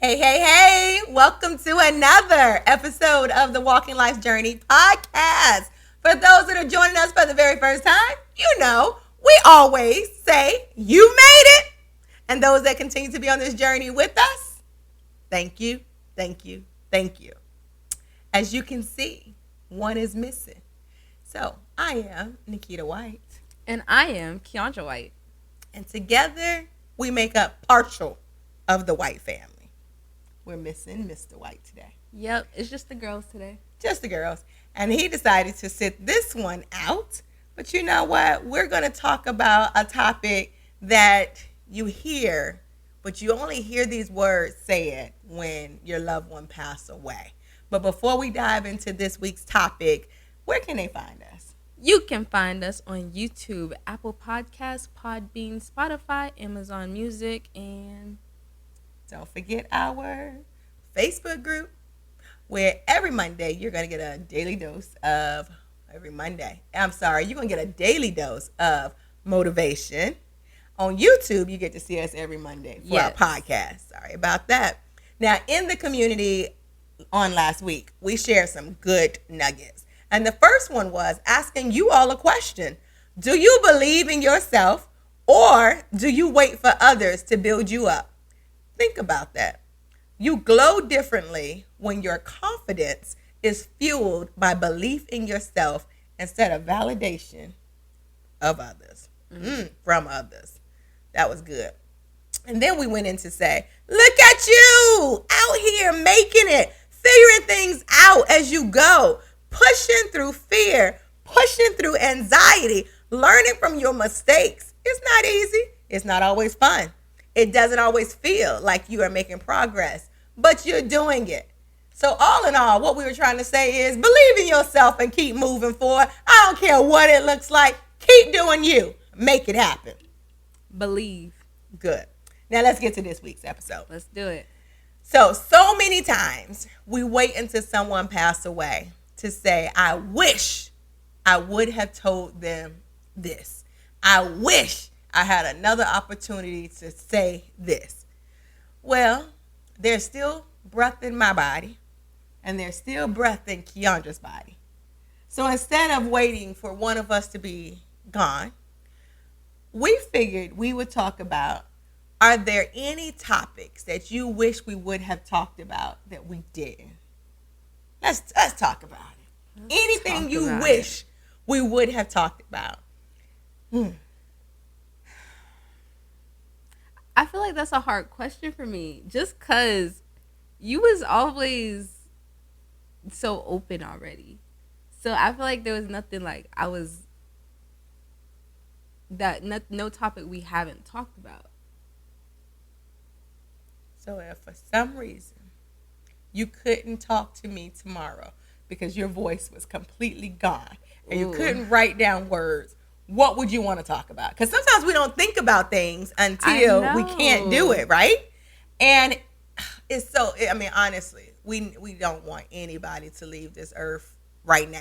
Hey. Welcome to another episode of the Walking Life Journey podcast. For those that are joining us for the very first time, we always say you made it. And those that continue to be on this journey with us, thank you. As you can see, one is missing. So I am Nikita White. And I am Keyondra White. And together we make up partial of the White family. We're missing Mr. White today. Yep, it's just the girls today. Just the girls. And he decided to sit this one out. But you know what? We're going to talk about a topic that you hear, but you only hear these words said when your loved one passed away. But before we dive into this week's topic, where can they find us? You can find us on YouTube, Apple Podcasts, Podbean, Spotify, Amazon Music, and don't forget our Facebook group, where every Monday you're going to get a daily dose of motivation. On YouTube, you get to see us every Monday for our podcast. Sorry about that. Now, in the community on last week, we shared some good nuggets. And the first one was asking you all a question. Do you believe in yourself, or do you wait for others to build you up? Think about that. You glow differently when your confidence is fueled by belief in yourself instead of validation of others, from others. That was good. And then we went in to say, look at you out here making it, figuring things out as you go, pushing through fear, pushing through anxiety, learning from your mistakes. It's not easy. It's not always fun. It doesn't always feel like you are making progress, but you're doing it. So all in all, what we were trying to say is believe in yourself and keep moving forward. I don't care what it looks like. Keep doing you. Make it happen. Believe. Good. Now let's get to this week's episode. Let's do it. So many times we wait until someone passed away to say, I wish I would have told them this. I wish I had another opportunity to say this. Well, there's still breath in my body, and there's still breath in Keondra's body. So instead of waiting for one of us to be gone, we figured we would talk about, are there any topics that you wish we would have talked about that we didn't? Let's talk about it. Anything you wish we would have talked about. I feel like that's a hard question for me, just because you was always so open already. So I feel like there was nothing like no topic we haven't talked about. So if for some reason you couldn't talk to me tomorrow because your voice was completely gone and you couldn't write down words, what would you want to talk about? Because sometimes we don't think about things until we can't do it, right? And it's so, honestly, we don't want anybody to leave this earth right now.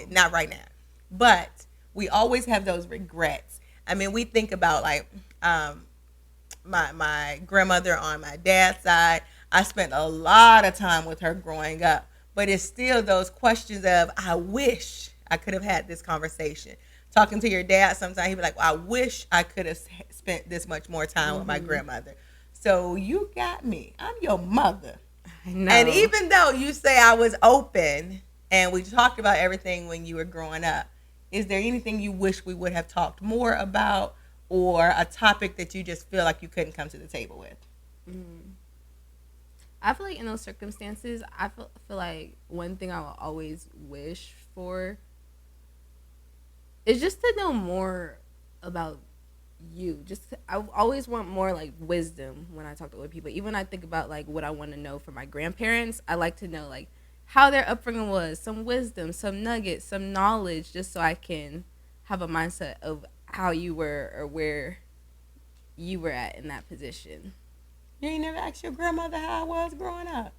Not right now. But we always have those regrets. We think about my grandmother on my dad's side. I spent a lot of time with her growing up. But it's still those questions of, I wish I could have had this conversation. Talking to your dad, sometimes he'd be like, well, I wish I could have spent this much more time with my grandmother. So you got me. I'm your mother. I know. And even though you say I was open and we talked about everything when you were growing up, is there anything you wish we would have talked more about, or a topic that you just feel like you couldn't come to the table with? I feel like in those circumstances, I feel like one thing I will always wish for is just to know more about you. I always want more like wisdom when I talk to other people. Even when I think about like what I want to know from my grandparents, I like to know like how their upbringing was, some wisdom, some nuggets, some knowledge, just so I can have a mindset of how you were or where you were at in that position. You ain't never asked your grandmother how I was growing up?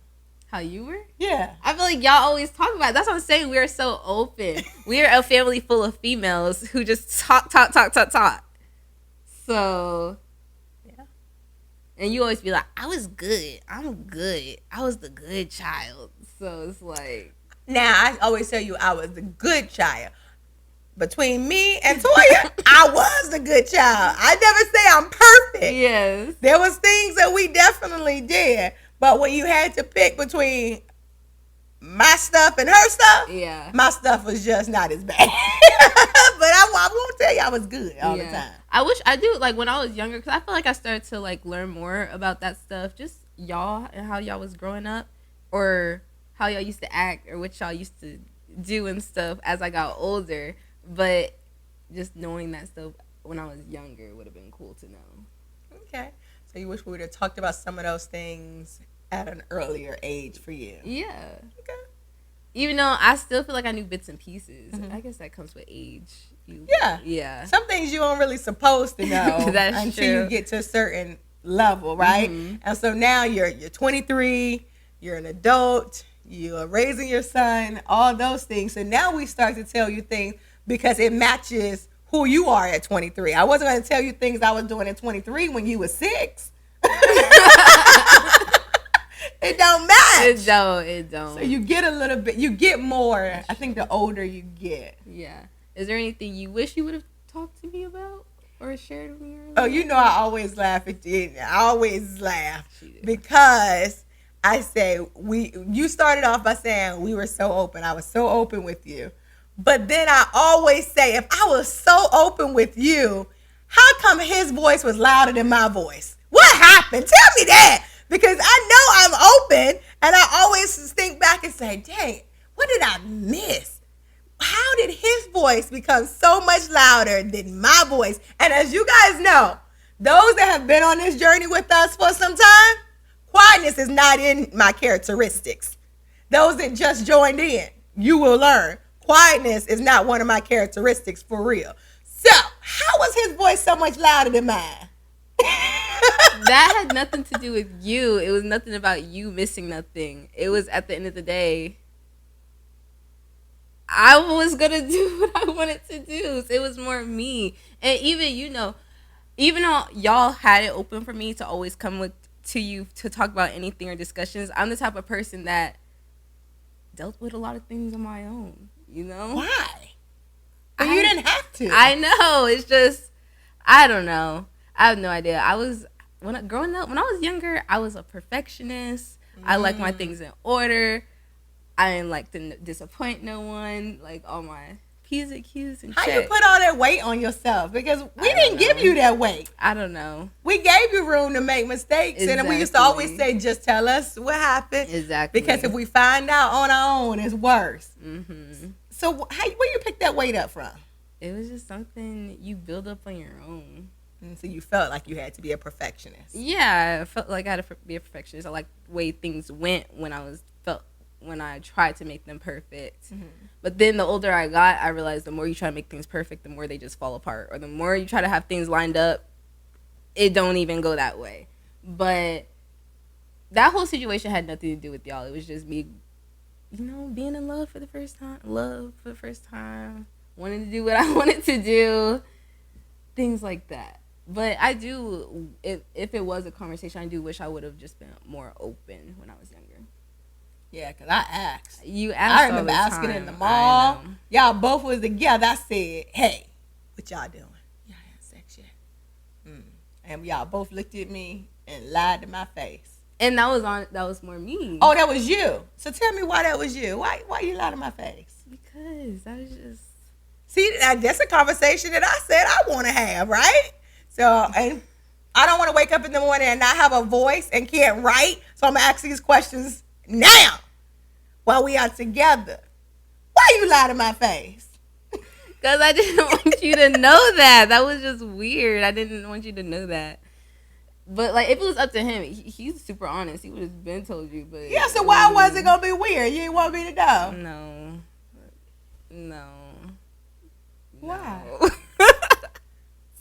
How you were? Yeah. I feel like y'all always talk about it. That's what I'm saying. We are so open. We are a family full of females who just talk. So, yeah. And you always be like, I was good. I'm good. I was the good child. So it's like. Now, I always tell you I was the good child. Between me and Toya, I was the good child. I never say I'm perfect. Yes. There was things that we definitely did. But when you had to pick between my stuff and her stuff, yeah, my stuff was just not as bad. But I won't tell you I was good all the time. I wish I do, like, when I was younger, because I feel like I started to, like, learn more about that stuff. Just y'all and how y'all was growing up, or how y'all used to act, or what y'all used to do and stuff as I got older. But just knowing that stuff when I was younger would have been cool to know. Okay. So you wish we would have talked about some of those things at an earlier age for you. Yeah. Okay. Even though I still feel like I knew bits and pieces. Mm-hmm. I guess that comes with age. Yeah. Some things you aren't really supposed to know until you get to a certain level, right? Mm-hmm. And so now you're 23, you're an adult, you are raising your son, all those things. So now we start to tell you things because it matches who you are at 23. I wasn't going to tell you things I was doing at 23 when you were 6. It don't match. It don't. So you get a little bit, you get more, I think, the older you get. Yeah. Is there anything you wish you would have talked to me about or shared with me earlier? Oh, you know I always laugh at you. I always laugh because I say, you started off by saying we were so open. I was so open with you. But then I always say, if I was so open with you, how come his voice was louder than my voice? What happened? Tell me that. Because I know I'm open, and I always think back and say, dang, what did I miss? How did his voice become so much louder than my voice? And as you guys know, those that have been on this journey with us for some time, quietness is not in my characteristics. Those that just joined in, you will learn. Quietness is not one of my characteristics for real. So, how was his voice so much louder than mine? That had nothing to do with you. It was nothing about you missing nothing. It was, at the end of the day, I was going to do what I wanted to do. So it was more me. And even though y'all had it open for me to always come to you to talk about anything or discussions, I'm the type of person that dealt with a lot of things on my own. You know? Why? But you didn't have to. I know. It's just, I don't know. I have no idea. Growing up, when I was younger, I was a perfectionist. I liked my things in order. I didn't like to disappoint no one. Like, all my P's and Q's and checks. How you put all that weight on yourself? Because we didn't give you that weight. I don't know. We gave you room to make mistakes. Exactly. And we used to always say, just tell us what happened. Exactly. Because if we find out on our own, it's worse. Mm-hmm. So where you pick that weight up from? It was just something you build up on your own. And so you felt like you had to be a perfectionist. Yeah, I felt like I had to be a perfectionist. I liked the way things went when I tried to make them perfect. Mm-hmm. But then the older I got, I realized the more you try to make things perfect, the more they just fall apart. Or the more you try to have things lined up, it don't even go that way. But that whole situation had nothing to do with y'all. It was just me, being in love for the first time. Wanting to do what I wanted to do. Things like that. But I do, if it was a conversation, I do wish I would have just been more open when I was younger. Yeah, because I asked. You asked. I remember asking in the mall. Y'all both was together. I said, hey, what y'all doing? Y'all had sex yet? And y'all both looked at me and lied to my face. And that was more me. Oh, that was you. So tell me why that was you. Why you lied to my face? Because I was just... See, that's a conversation that I said I want to have, right? So, and I don't want to wake up in the morning and not have a voice and can't write. So I'm going to ask these questions now while we are together. Why you lie to my face? Because I didn't want you to know that. That was just weird. I didn't want you to know that. But, like, if it was up to him, he's super honest. He would have been told you. But yeah, so why was it going to be weird? You didn't want me to know? No. Why?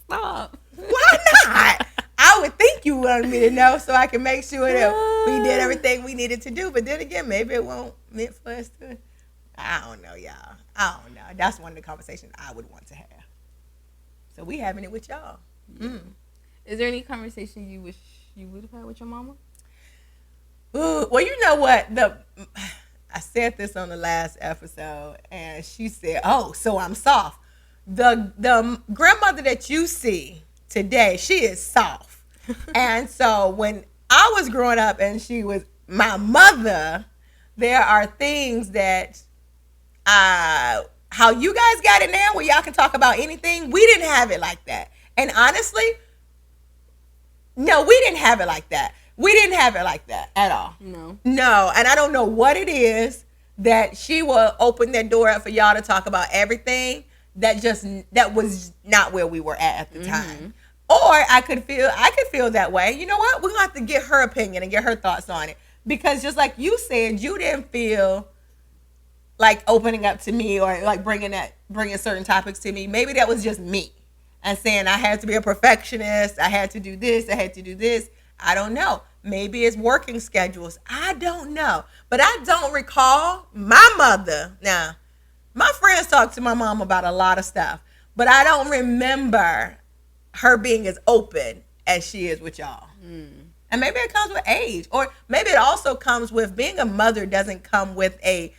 Stop. Why not? I would think you wanted me to know so I can make sure that we did everything we needed to do. But then again, maybe it won't meant for us to. I don't know, y'all. I don't know. That's one of the conversations I would want to have. So we having it with y'all. Yeah. Is there any conversation you wish you would have had with your mama? Ooh, well, you know what? I said this on the last episode, and she said, "Oh, so I'm soft." The grandmother that you see today, she is soft. And so when I was growing up and she was my mother, there are things that how you guys got it now where y'all can talk about anything. We didn't have it like that. And honestly, no, we didn't have it like that. We didn't have it like that at all. No. No. And I don't know what it is that she will open that door up for y'all to talk about everything that was not where we were at the time. Or I could feel that way. You know what? We're going to have to get her opinion and get her thoughts on it. Because just like you said, you didn't feel like opening up to me or like bringing certain topics to me. Maybe that was just me and saying I had to be a perfectionist. I had to do this. I had to do this. I don't know. Maybe it's working schedules. I don't know. But I don't recall my mother. Now, my friends talk to my mom about a lot of stuff, but I don't remember her being as open as she is with y'all. And maybe it comes with age, or maybe it also comes with being a mother doesn't come with a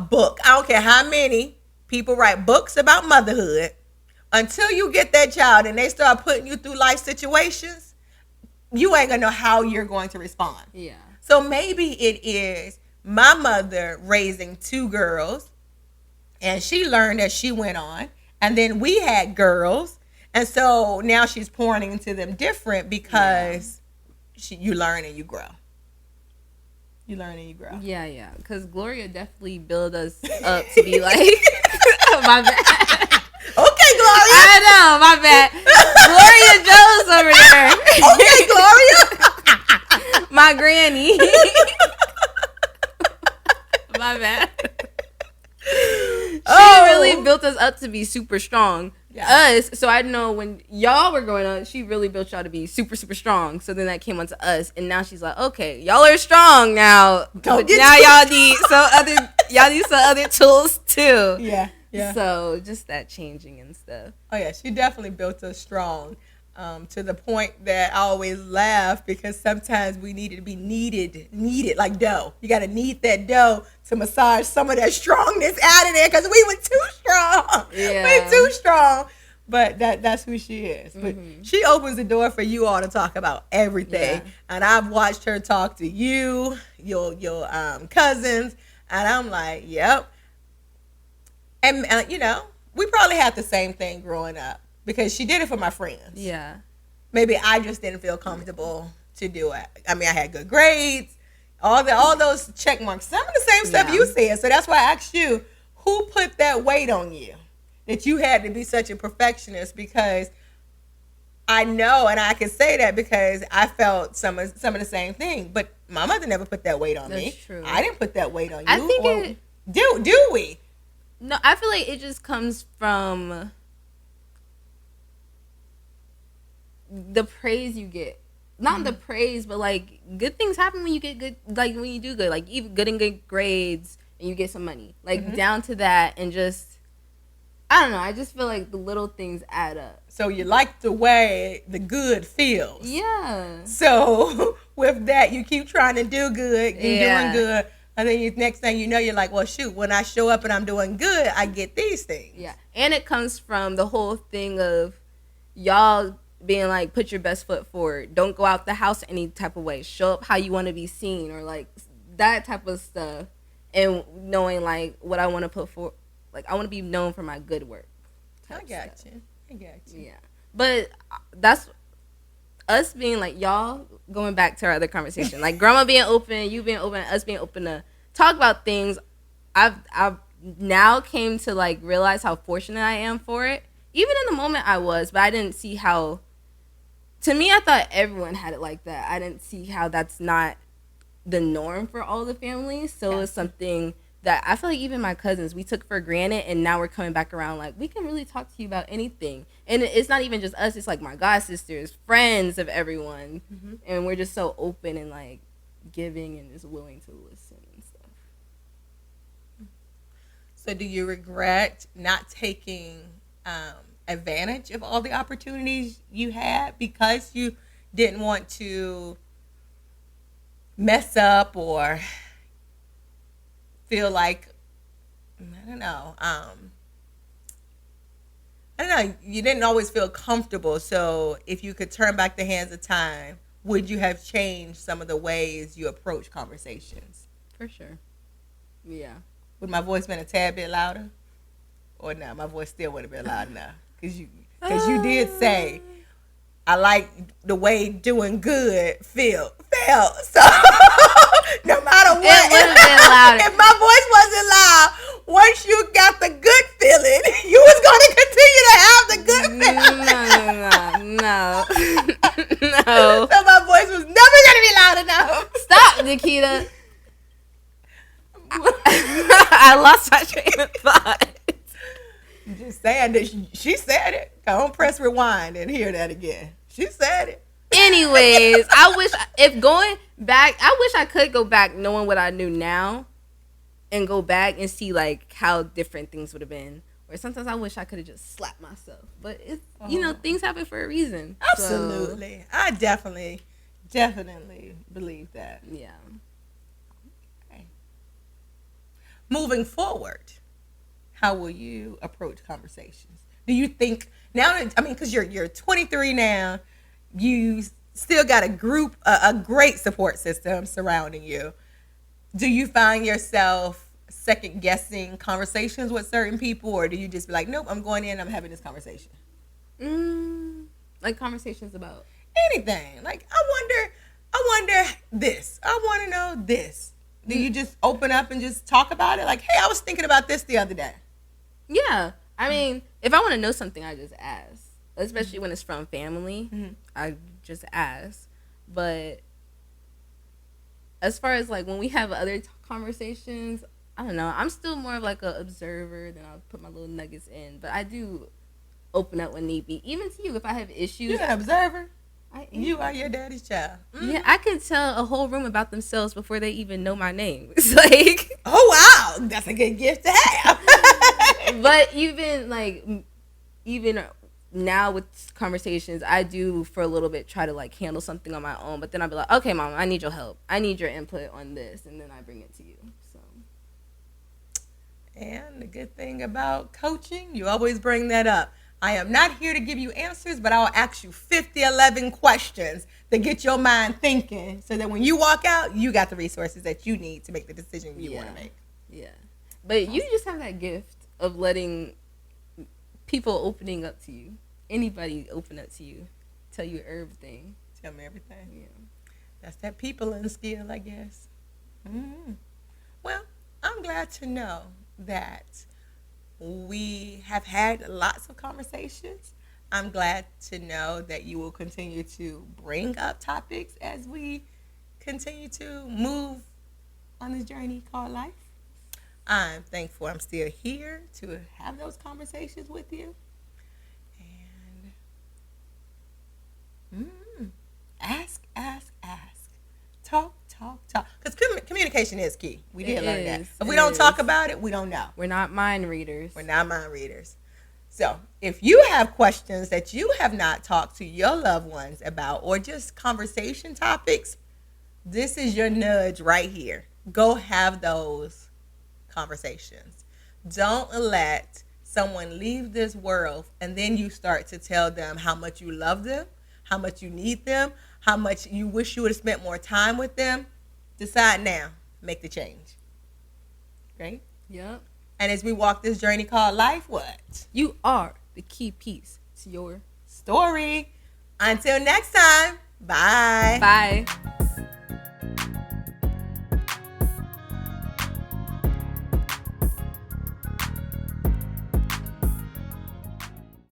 book. I don't care how many people write books about motherhood. Until you get that child and they start putting you through life situations, you ain't gonna know how you're going to respond. Yeah. So maybe it is my mother raising two girls, and she learned as she went on, and then we had girls, and so now she's pouring into them different because you learn and you grow. You learn and you grow. Yeah. Because Gloria definitely built us up to be like, my bad. Okay, Gloria. I know, my bad. Gloria Joe's over there. Okay, Gloria. My granny. My bad. She really built us up to be super strong. Yeah. So I know when y'all were growing up, she really built y'all to be super, super strong. So then that came onto us, and now she's like, okay, y'all are strong now. But now y'all need some other tools too. Yeah. So just that changing and stuff. Oh yeah, she definitely built us strong. To the point that I always laugh because sometimes we needed to be kneaded like dough. You got to knead that dough to massage some of that strongness out of there because we were too strong. Yeah. We're too strong. But that's who she is. But she opens the door for you all to talk about everything. Yeah. And I've watched her talk to you, your cousins, and I'm like, yep. And we probably had the same thing growing up. Because she did it for my friends. Yeah. Maybe I just didn't feel comfortable to do it. I mean, I had good grades, all those check marks. Some of the same stuff you said. So that's why I asked you, who put that weight on you? That you had to be such a perfectionist? Because I know, and I can say that because I felt some of the same thing. But my mother never put that weight on me. That's true. I didn't put that weight on you. I think do we? No, I feel like it just comes from the praise you get. Not the praise, but like good things happen when you get good, like when you do good, like even good and good grades and you get some money, like down to that. And just I don't know, I just feel like the little things add up. So you like the way the good feels. Yeah. So with that, you keep trying to do good, doing good, and then next thing you know, you're like, well, shoot, when I show up and I'm doing good, I get these things. Yeah. And it comes from the whole thing of y'all being like, put your best foot forward. Don't go out the house any type of way. Show up how you want to be seen, or like that type of stuff. And knowing like what I want to put forward. Like I want to be known for my good work. I got you. Yeah. But that's us being like, y'all going back to our other conversation. Like grandma being open, you being open, us being open to talk about things. I've now came to like realize how fortunate I am for it. Even in the moment I was, but I didn't see how. To me, I thought everyone had it like that. I didn't see how that's not the norm for all the families. So it's something that I feel like even my cousins, we took for granted, and now we're coming back around like, we can really talk to you about anything. And it's not even just us. It's like my god sisters, friends of everyone. And we're just so open and like giving and just willing to listen and stuff. So do you regret not taking advantage of all the opportunities you had because you didn't want to mess up or feel like, I don't know, you didn't always feel comfortable. So if you could turn back the hands of time, would you have changed some of the ways you approach conversations? For sure. Yeah. Would my voice been a tad bit louder? Or no, my voice still would have been loud enough. Because you did say, I like the way doing good felt. So no matter what, it would have been louder. If my voice wasn't loud, once you got the good feeling, you was going to continue to have the good feeling. No. So my voice was never going to be loud enough. Stop, Nikita. I lost my train of thought. I'm just saying that she said it. Don't press rewind and hear that again. She said it. Anyways, I wish I could go back knowing what I knew now and go back and see like how different things would have been. Or sometimes I wish I could have just slapped myself. But it's things happen for a reason. Absolutely. So. I definitely believe that. Yeah. Okay. Moving forward, how will you approach conversations? Do you think now, because you're 23 now, you still got a great support system surrounding you. Do you find yourself second guessing conversations with certain people, or do you just be like, nope, I'm going in, I'm having this conversation? Like conversations about anything. Like, I wonder this. I want to know this. Do you just open up and just talk about it? Like, hey, I was thinking about this the other day. Yeah. I mean, if I want to know something, I just ask. Especially when it's from family, I just ask. But as far as like when we have other conversations, I don't know. I'm still more of like an observer than I'll put my little nuggets in. But I do open up when need be. Even to you, if I have issues. You're an observer. I am. You are your daddy's child. Mm-hmm. Yeah, I can tell a whole room about themselves before they even know my name. It's like, oh wow, that's a good gift to have. But even now with conversations, I do for a little bit try to like handle something on my own. But then I'll be like, okay, Mom, I need your help. I need your input on this, and then I bring it to you. So. And the good thing about coaching, you always bring that up. I am not here to give you answers, but I'll ask you 11 questions to get your mind thinking so that when you walk out, you got the resources that you need to make the decision you want to make. Yeah. But you just have that gift of letting people opening up to you. Anybody open up to you. Tell you everything. Tell me everything. Yeah. That's that peopling skill, I guess. Mm-hmm. Well, I'm glad to know that we have had lots of conversations. I'm glad to know that you will continue to bring up topics as we continue to move on this journey called life. I'm thankful I'm still here to have those conversations with you. And ask. Talk. Because communication is key. We did learn that. If we don't talk about it, we don't know. We're not mind readers. So if you have questions that you have not talked to your loved ones about, or just conversation topics, this is your nudge right here. Go have those conversations. Don't let someone leave this world and then you start to tell them how much you love them, how much you need them, how much you wish you would have spent more time with them. Decide now. Make the change. Right? Yep. And as we walk this journey called life, what? You are the key piece to your story. Until next time, bye. Bye.